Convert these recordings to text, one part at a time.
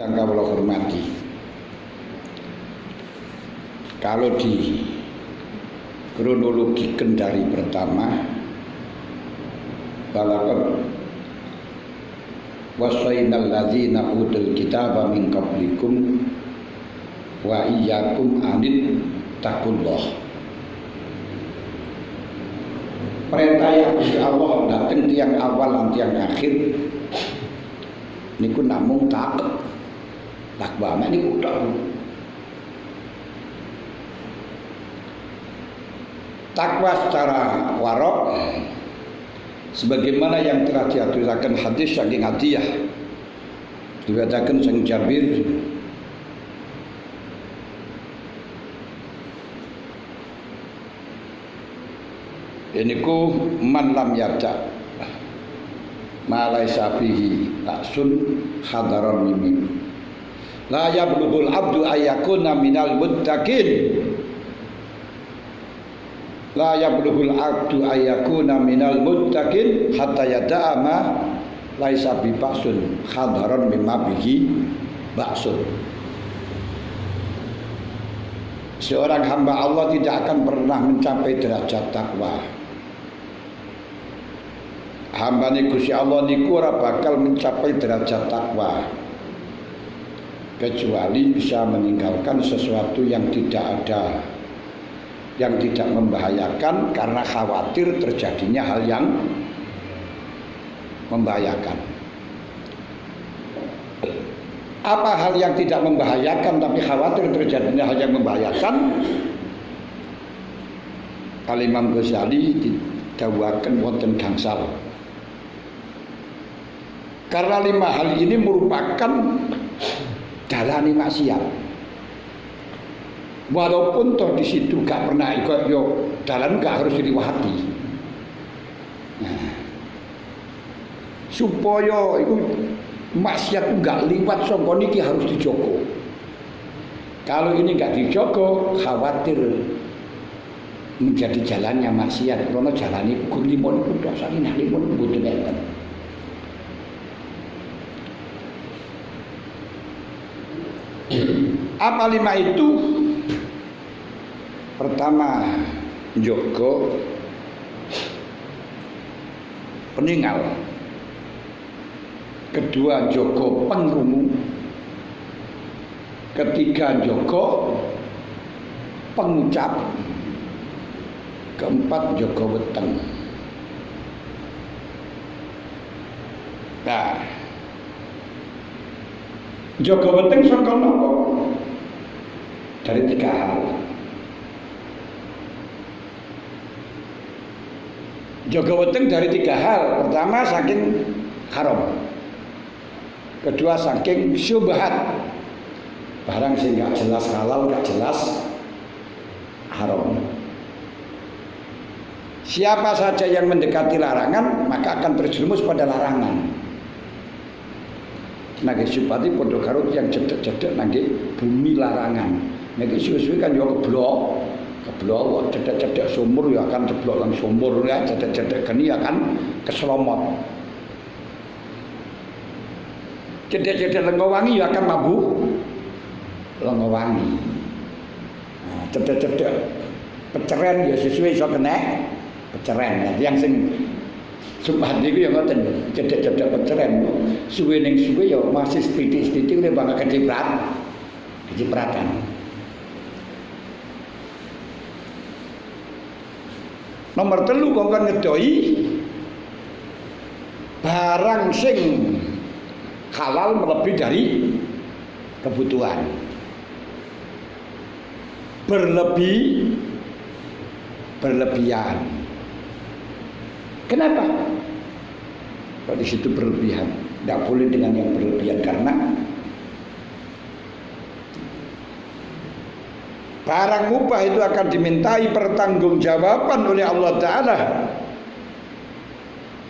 Yang kawula hormati, kalau di kronologi dari pertama, balaqad wasainal ladzina utul kitaba min qablikum wa iyyakum anit taqullah. Perintah yang Gusti Allah datang tiang awal lan tiang akhir niku namung takwa niku tok. Takwa secara warok sebagaimana yang telah diaturaken hadis saking Atiyah dikatakan sang Jabir iniku man lam yada malaisa fihi taksun hadaron mimin la yablughul abdu ayyakuna minal muttaqin la yablughul abdu ayyakuna minal muttaqin hatta yada'a ma laisa bi baksun hadaron mimma bihi baksun. Seorang hamba Allah tidak akan pernah mencapai derajat takwa. Hamba ni Gusti Allah niku ora bakal mencapai derajat takwa kecuali bisa meninggalkan sesuatu yang tidak ada, yang tidak membahayakan karena khawatir terjadinya hal yang membahayakan. Apa hal yang tidak membahayakan tapi khawatir terjadinya hal yang membahayakan? Al-Imam Ghazali didhawuhaken wonten gangsal. Karena 5 hal ini merupakan dalane maksiat. Walaupun toh di situ gak pernah ikut yo dalan gak harus diliwati. Nah, supaya itu maksiat gak liwat sangka niki harus dijogo. Kalau ini gak dijogo, khawatir menjadi jalannya maksiat. Karena jalan itu kulimon kudu sakine limon mboten enten. Apa 5 itu? Pertama, jogo peninggal. Kedua, jogo pengrungu. Ketiga, jogo pengucap. Keempat, jogo weteng. Nah, jogo weteng saka napa? Dari 3 hal. Jaga weteng dari 3 hal. Pertama saking haram. Kedua saking syubhat. Barang sing gak jelas halal, gak jelas haram. Siapa saja yang mendekati larangan maka akan terjerumus pada larangan. Nggih supati padha karo yang cedek-cedek nggih bumi larangan. Nggih suwe-suwe kan yo keblok kok cedek-cedek sumur ya akan ceblok lan sumur ya, cedek-cedek geni akan keselomot. Cedek-cedek Lengowangi ya akan mabuk Lengowangi. Nah, cedek-cedek peceren ya sesuai iso kena peceren. Nah, yang sing subhan niku ya ngoten, cedek-cedek peceren. Suwe ning suwe ya masih sithik-sithik nek bangga kecipratan. Nomor 3 kongkon ngedoi barang sing halal melebihi dari kebutuhan. Berlebihan. Kenapa? Kalau di situ berlebihan, tidak boleh dengan yang berlebihan karena barang mubah itu akan dimintai pertanggungjawaban oleh Allah Ta'ala.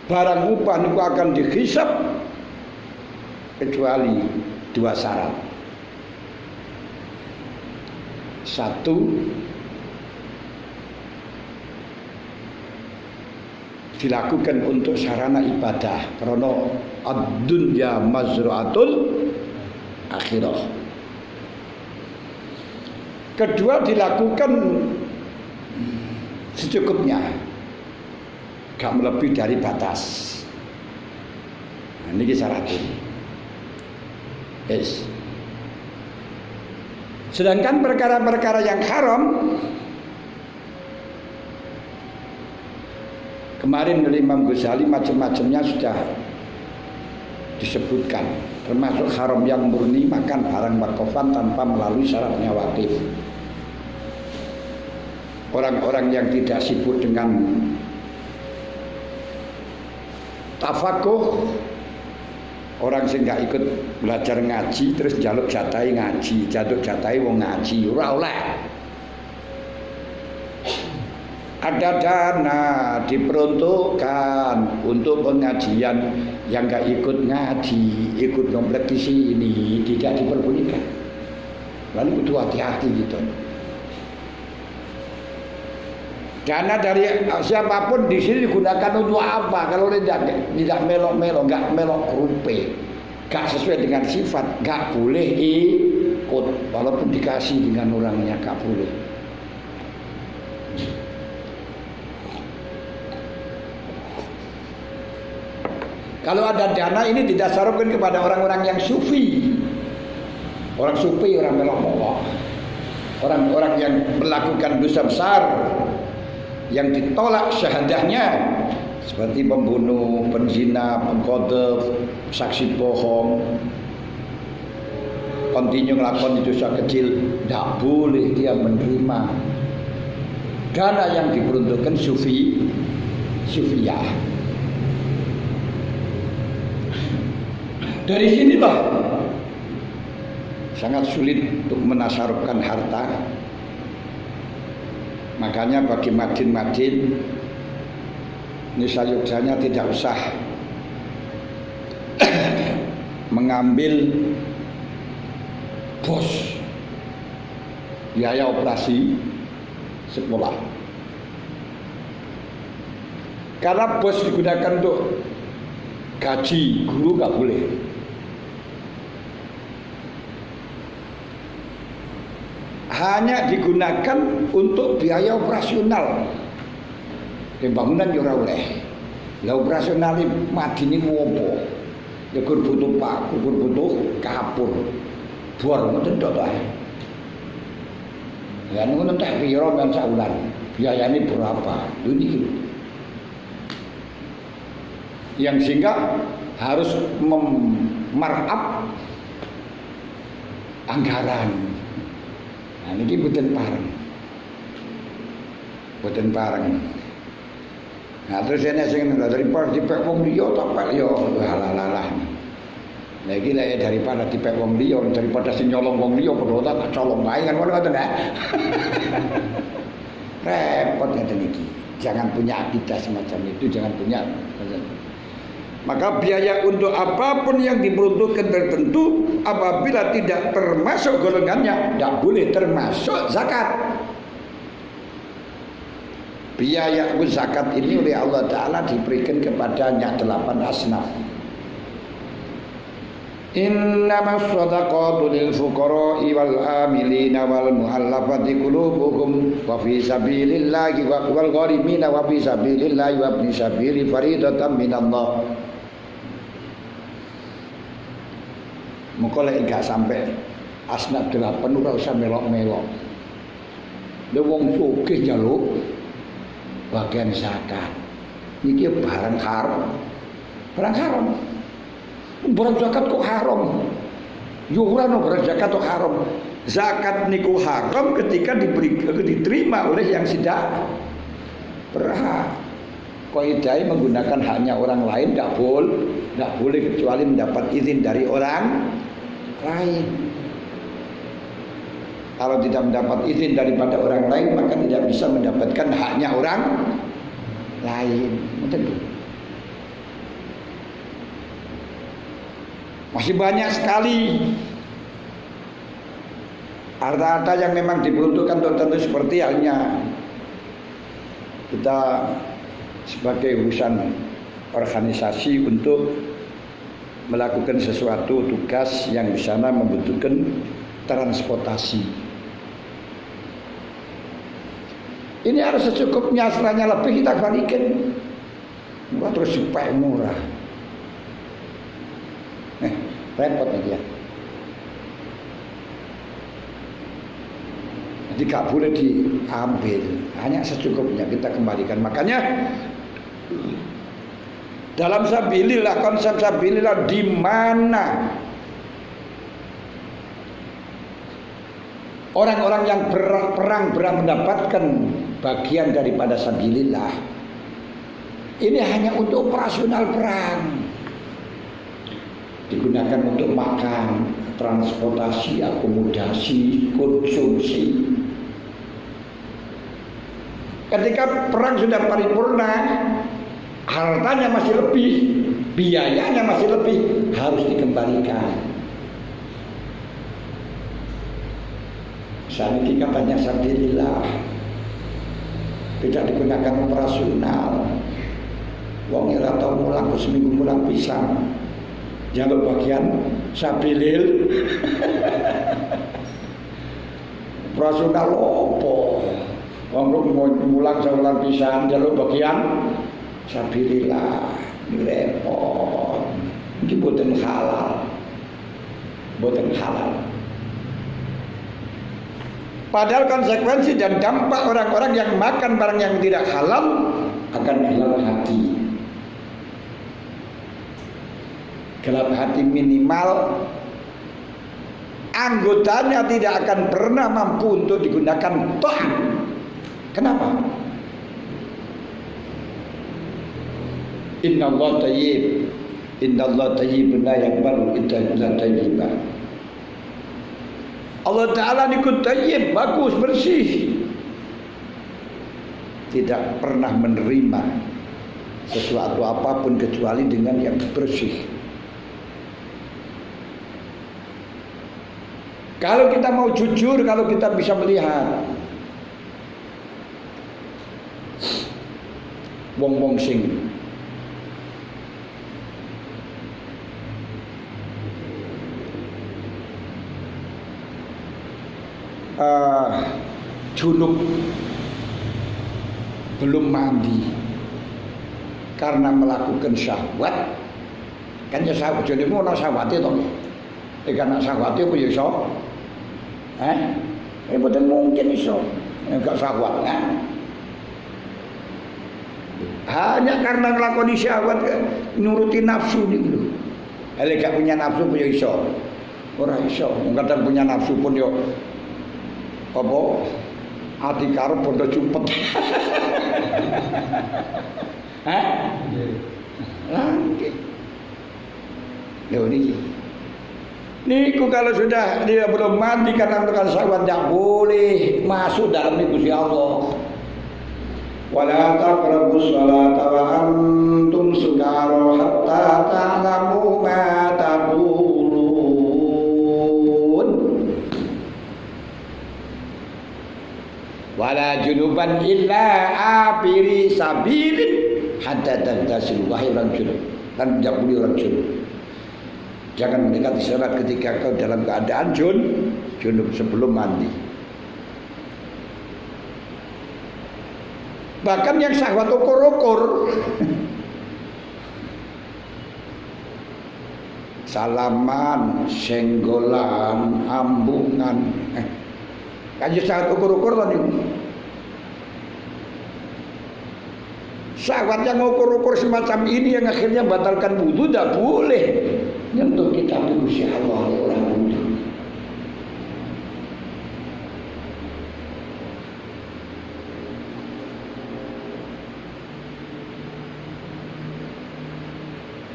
Barang mubah itu akan dihisab kecuali 2 syarat. 1, dilakukan untuk sarana ibadah. Karena ad-dunya mazra'atul akhirah. Kedua, dilakukan secukupnya, gak melebihi dari batas. Nah, ini syaratnya. Yes. Sedangkan perkara-perkara yang haram, kemarin oleh Imam Ghazali macam-macamnya sudah disebutkan, termasuk haram yang murni, makan barang wakafan tanpa melalui syaratnya wakif. Orang-orang yang tidak sibuk dengan tafakuh, orang sing gak ikut belajar ngaji terus jaluk jatahi ngaji, jaluk jatahi wong ngaji, ora oleh. Ada dana diperuntukkan untuk pengajian yang gak ikut ngaji, ikut komplek di sini, tidak diperbolehkan. Lalu kudu hati-hati gitu. Dana dari siapapun di sini digunakan untuk apa? Kalau tidak melok-melok, nggak melok rupe, nggak sesuai dengan sifat, nggak boleh ikut. Walaupun dikasih dengan orangnya, nggak boleh. Kalau ada dana ini didasarkan kepada orang-orang yang sufi. Orang sufi, orang melok-melok, orang-orang yang melakukan dosa besar, yang ditolak syahadahnya, seperti pembunuh, penzina, pengkodef, saksi bohong, kontinu ngelakon dosa kecil, tidak boleh dia menerima dana yang diperuntukkan sufiyah. Dari sinilah sangat sulit untuk menasarufkan harta. Makanya bagi madin-madin ini sayuksanya tidak usah mengambil bos biaya operasi sekolah. Karena bos digunakan untuk gaji guru nggak boleh. Hanya digunakan untuk biaya operasional. Pembangunan yo ora oleh. Lah operasional madine ngopo? Ya kur butuh paku, kur butuh kapur. Bor ngoten tok ae. Ya ngono tak piro men sak wulan. Biayane berapa? Lho niki. Yang sehingga harus memarkup anggaran. Nah ini boten pareng. Nah terus enek sing daripada dipek wong liya tak pek liya halalah. Nah iki lek daripada dipek wong liya daripada sing nyolong wong liya padha tak colong wae kan ngoten nek. Repot ngeten iki. Jangan punya akidah semacam itu, jangan punya. Maka biaya untuk apapun yang diperuntukkan tertentu apabila tidak termasuk golongannya, tidak boleh termasuk zakat. Biaya zakat ini oleh Allah Ta'ala diberikan kepadanya 8 asnaf. Innamas shadaqatu lil fuqara'i wal amilina wal mu'allafati qulubuhum wa fi sabilillahi wal gharimina wa fi sabilillahi wa ibnis sabili faridatan minallah. Muka lek gak sampai asnaf 8 ora usah melok-melok. Lha wong sugih njaluk bagian zakat. Niki barang haram. Barang haram. Barang zakat kok haram? Yo ora no barang zakat kok haram. Zakat niku haram ketika diterima oleh yang tidak berhak. Qaidai menggunakan haknya orang lain tidak boleh kecuali mendapat izin dari orang lain. Kalau tidak mendapat izin daripada orang lain maka tidak bisa mendapatkan haknya orang lain. Masih banyak sekali harta-harta yang memang diperuntukkan tertentu seperti halnya kita sebagai urusan organisasi untuk melakukan sesuatu tugas yang di sana membutuhkan transportasi. Ini harus secukupnya, setelahnya lebih kita balikin. Terus supaya murah. Repot nih ya. Jadi gak boleh diambil, hanya secukupnya kita kembalikan. Makanya dalam sabilillah, konsep sabilillah di mana orang-orang yang perang mendapatkan bagian daripada sabilillah, ini hanya untuk operasional perang, digunakan untuk makan, transportasi, akomodasi, konsumsi. Ketika perang sudah paripurna, hartanya masih lebih, biayanya masih lebih, harus dikembalikan. Saniki katanya sabilillah, tidak digunakan operasional. Wong ora tau mulang seminggu mulang pisan. Jaluk bagian sabilil. Operasional opo? Wong mulang sebulan pisan jaluk bagian sabilillah. Repot. Iki boten halal. Boten halal. Padahal konsekuensi dan dampak orang-orang yang makan barang yang tidak halal akan gelap hati. Gelap hati minimal anggotanya tidak akan pernah mampu untuk digunakan taat. Kenapa? Innallaha thayyib. Innallaha thayyibun la yaqbalu illa thayyiban. Allah Ta'ala niku thayyib, bagus, bersih, tidak pernah menerima sesuatu apapun kecuali dengan yang bersih. Kalau kita mau jujur, kalau kita bisa melihat wong-wong sing junub belum mandi karena melakukan syahwat, kan ya syahwat jadi mau syahwatnya toh, karena syahwatnya pun ya iso, betul mungkin iso, enggak syahwat kan? Hanya karena ngelakoni syahwat nuruti nafsu gitu. Kalau gak punya nafsu pun ya iso, orang iso, kadang punya nafsu pun yo apa ati karo bondo cupet. Langke. Lho niki. Niku kalau sudah dia belum mandi karena melakukan syahwat tidak boleh masuk dalam Gusti Allah. Wala taqrabus sholata wa antum sukara hatta ta'lamu ma taqulun. Wala junuban illa abiri sabilin hatta tagtasil. Wahai orang junub, kan tidak boleh orang junub. Jangan mendekati sholat ketika kau dalam keadaan junub sebelum mandi. Bahkan yang syahwat ukur-ukur, salaman, senggolan, ambungan, kan syahwat ukur-ukur tadi. Syahwat yang ukur-ukur semacam ini yang akhirnya batalkan wudu tidak boleh nyentuh kitab Gusti Allah oleh orang wudu.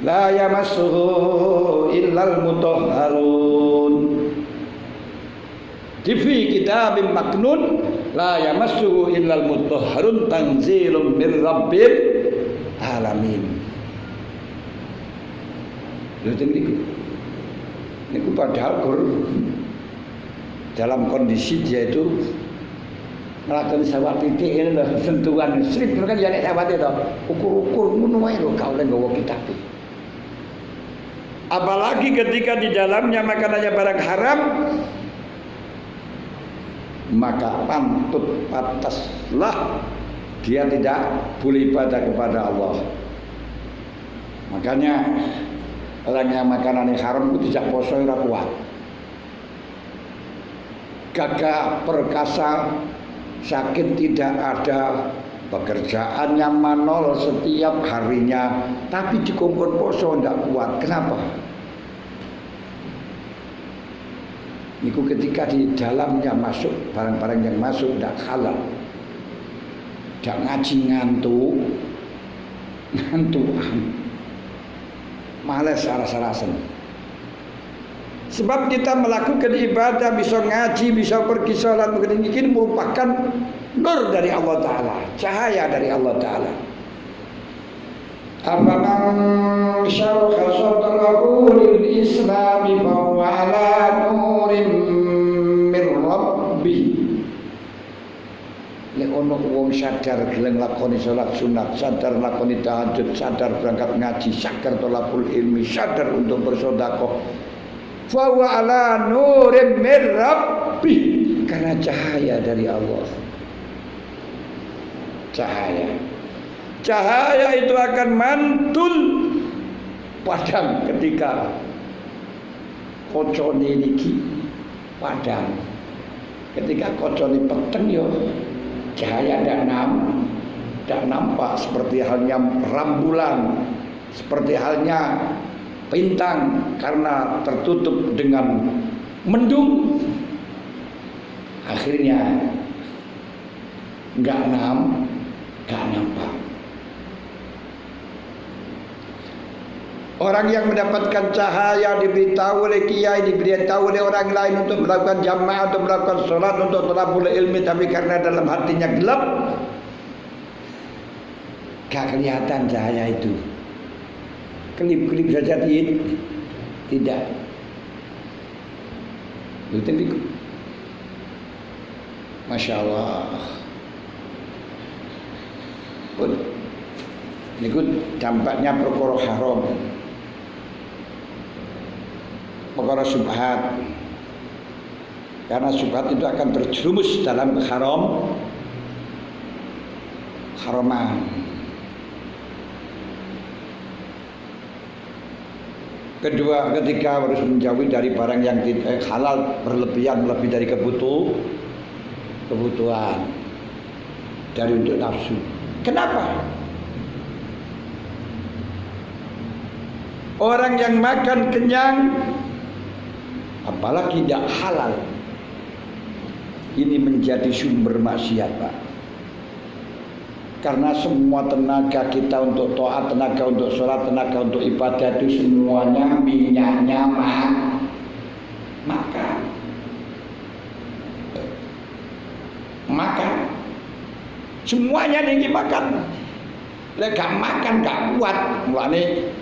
La yamassuhu illal mutahharun. Fi kitabim maknun la yamassuhu illal mutahharun tanzilum mir rabbil alamin. Lha niku padahal dalam kondisi dia itu melakukan syahwat titik ini loh, sentuhan strip kan ya nek syahwat itu ukur-ukur ngono wae lho gak oleh nggawa kitab. Apalagi ketika di dalamnya makanannya barang haram, maka pantaslah dia tidak boleh ibadah kepada Allah. Makanya orang yang makanan haram itu tidak poso ora kuat. Gagah perkasa, sakit tidak ada, pekerjaannya manol setiap harinya, tapi dikongkon poso tidak kuat. Kenapa? Niku ketika di dalamnya masuk barang-barang yang masuk tidak halal, tidak ngaji ngantuan, males saras-sarasen. Sebab kita melakukan ibadah, bisa ngaji, bisa pergi sholat, ini merupakan nur dari Allah Ta'ala, cahaya dari Allah Ta'ala. Afaman syarha sadrahu lil islami fahuwa ala nurin min rabbih. Nek ono wong sadar gelem lakoni salat sunat, sadar lakoni tahajud, sadar berangkat ngaji, sadar thalabul ilmi, sadar untuk bersedekah, fahuwa ala nurin min rabbih, karena cahaya dari Allah. Cahaya itu akan mantul padam ketika kocone niki padam. Ketika kocone peteng yo cahaya tidak nampak, seperti halnya rembulan, seperti halnya bintang karena tertutup dengan mendung. Akhirnya enggak nampak. Orang yang mendapatkan cahaya diberitahu oleh kiai, diberitahu oleh orang lain untuk melakukan jamaah, untuk melakukan sholat, untuk thalabul ilmi, tapi karena dalam hatinya gelap, gak kelihatan cahaya itu. Kelip-kelip saja tidak. Itu Masya Allah. Ini dampaknya perkara haram, perkara syubhat. Karena syubhat itu akan terjerumus dalam haraman. Kedua, ketika harus menjauhi dari barang yang tidak halal berlebihan, lebih dari kebutuhan, dari untuk nafsu. Kenapa? Orang yang makan kenyang, apalagi tidak halal, ini menjadi sumber maksiat, Pak. Karena semua tenaga kita untuk taat, tenaga untuk sholat, tenaga untuk ibadah itu semuanya minyaknya makan. Semuanya tinggi makan. Lek gak makan gak kuat. Mulane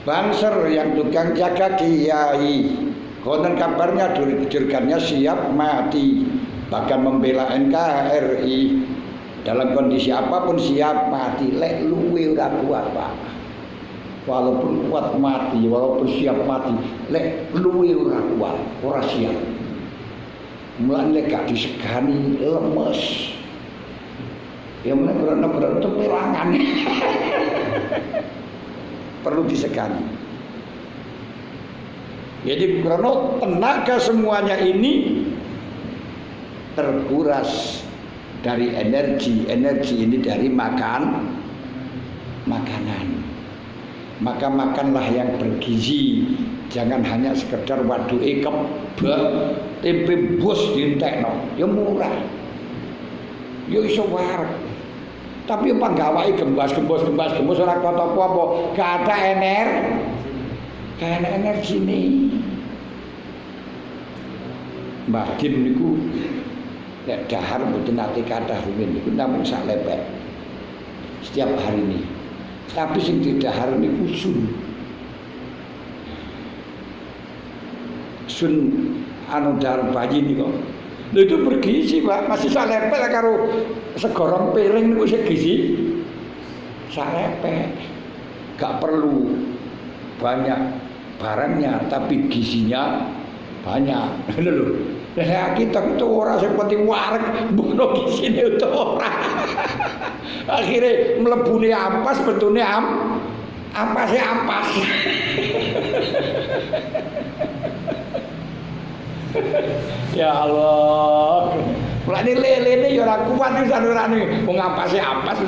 Banser yang tukang jaga kiai, konon kabarnya jurgannya siap mati, bahkan membela NKRI dalam kondisi apapun siap mati. Lek luwe ora kuat, Pak. Walaupun kuat mati, walaupun siap mati, lek luwe ora kuat, ora siap. Mulane lek gak disegani lemes. Ya mulai berat perangan. Perlu disegani. Jadi karena tenaga semuanya ini terkuras dari energi ini dari makanan. Maka makanlah yang bergizi, jangan hanya sekedar waduke kebak, tempe bos dientekno, ya murah. Ya iso wareg. Tapi panggawai gembas ora kata apa-apa, gak ada energi nih. Mbah Dim niku nek dahar mboten nate kathah rumen niku namung sak lepek setiap hari ini. Tapi sing didahar niku sun anu dahar bayi niku. Lha itu bergizi, Pak. Masih sak lepek karo segorong piring niku sing gizi. Sak lepek. Gak perlu banyak barangnya tapi gizinya banyak. Lho. Lah kita itu ora seperti wareg mbono gisine itu ora. Akhirnya mlebune ampas betune ampase ampas. Ya Allah. Mulane lelene ya ora kuat iki sanurane wong ampase ampas.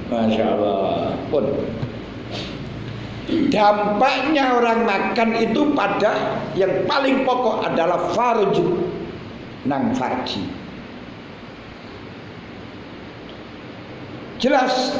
Masya Allah. Pun dampaknya orang makan itu pada yang paling pokok adalah farj nang farji. Jelas